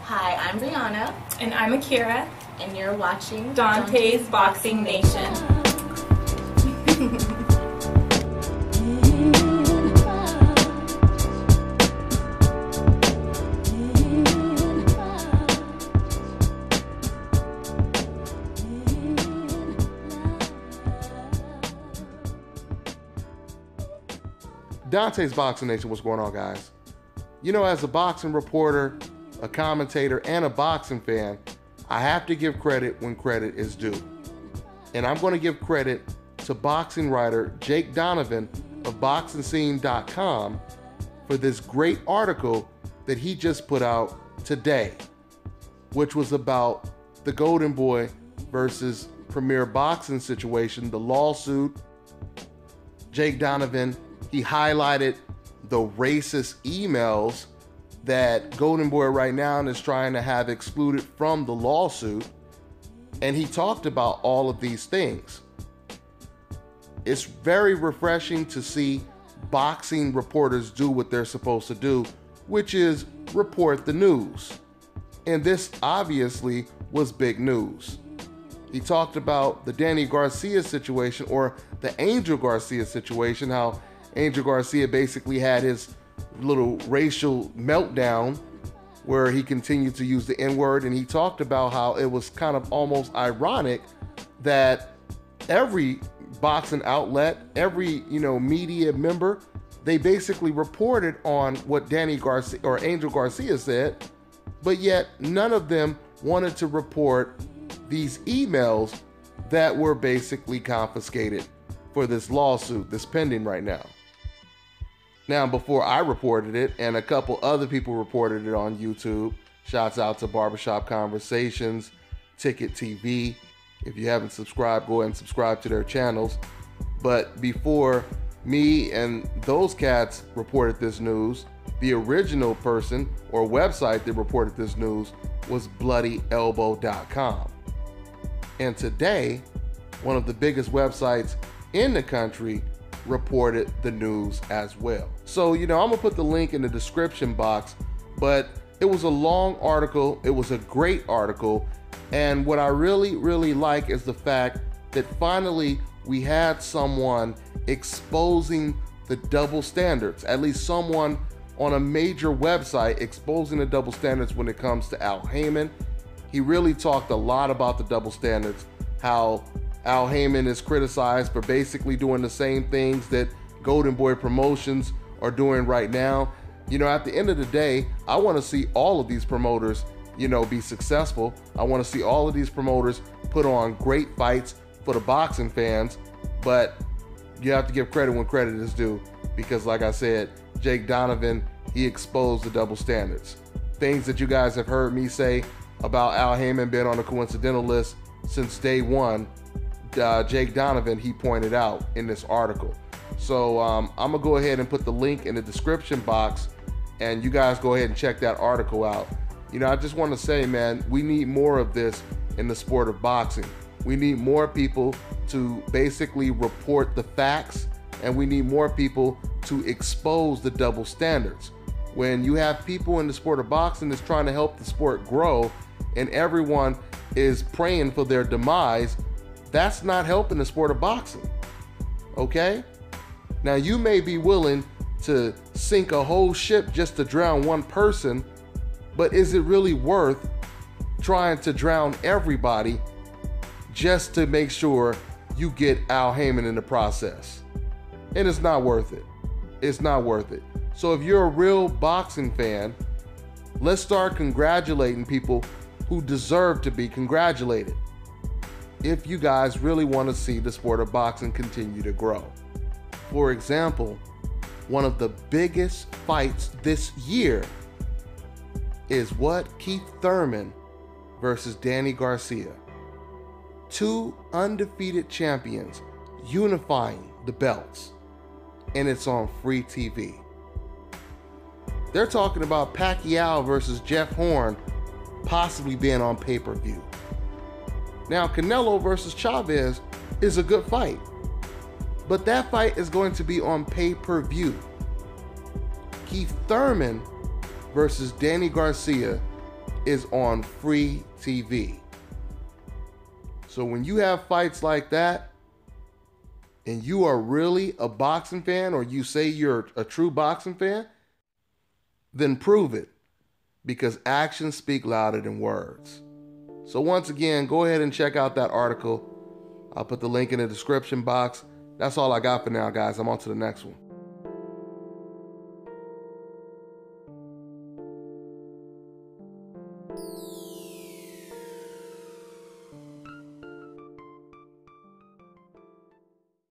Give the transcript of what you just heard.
Hi, I'm Brianna. And I'm Akira. And you're watching Dante's Boxing Nation. Dante's Boxing Nation, what's going on, guys? You know, as a boxing reporter, a commentator, and a boxing fan, I have to give credit when credit is due. And I'm going to give credit to boxing writer Jake Donovan of BoxingScene.com for this great article that he just put out today, which was about the Golden Boy versus Premier Boxing situation, the lawsuit. Jake Donovan, he highlighted the racist emails that Golden Boy right now is trying to have excluded from the lawsuit. And he talked about all of these things. It's very refreshing to see boxing reporters do what they're supposed to do, which is report the news. And this obviously was big news. He talked about the Danny Garcia situation, or the Angel Garcia situation, how Angel Garcia basically had his little racial meltdown where he continued to use the N-word, and he talked about how it was kind of almost ironic that every boxing outlet, every media member, they basically reported on what Danny Garcia or Angel Garcia said, but yet none of them wanted to report these emails that were basically confiscated for this lawsuit that's pending right now. Now, before I reported it, and a couple other people reported it on YouTube, shouts out to Barbershop Conversations, Ticket TV. If you haven't subscribed, go ahead and subscribe to their channels. But before me and those cats reported this news, the original person or website that reported this news was BloodyElbow.com. And today, one of the biggest websites in the country reported the news as well. So, I'm gonna put the link in the description box, but it was a long article. It was a great article. And what I really like is the fact that finally we had someone exposing the double standards, at least someone on a major website exposing the double standards when it comes to Al Haymon. He really talked a lot about the double standards, how Al Haymon is criticized for basically doing the same things that Golden Boy Promotions are doing right now. At the end of the day, I want to see all of these promoters, be successful. I want to see all of these promoters put on great fights for the boxing fans, but you have to give credit when credit is due, because like I said, Jake Donovan, he exposed the double standards. Things that you guys have heard me say about Al Haymon being on the coincidental list since day one, Jake Donovan, he pointed out in this article. So I'm gonna go ahead and put the link in the description box, and you guys go ahead and check that article out. I just want to say, man, we need more of this in the sport of boxing. We need more people to basically report the facts, and we need more people to expose the double standards. When you have people in the sport of boxing that's trying to help the sport grow, and everyone is praying for their demise, that's not helping the sport of boxing, okay? Now, you may be willing to sink a whole ship just to drown one person, but is it really worth trying to drown everybody just to make sure you get Al Haymon in the process? And it's not worth it. It's not worth it. So if you're a real boxing fan, let's start congratulating people who deserve to be congratulated, if you guys really want to see the sport of boxing continue to grow. For example, one of the biggest fights this year is what? Keith Thurman versus Danny Garcia. Two undefeated champions unifying the belts, and it's on free TV. They're talking about Pacquiao versus Jeff Horn possibly being on pay-per-view. Now, Canelo versus Chavez is a good fight, but that fight is going to be on pay-per-view. Keith Thurman versus Danny Garcia is on free TV. So when you have fights like that, and you are really a boxing fan, or you say you're a true boxing fan, then prove it, because actions speak louder than words. So once again, go ahead and check out that article. I'll put the link in the description box. That's all I got for now, guys. I'm on to the next one.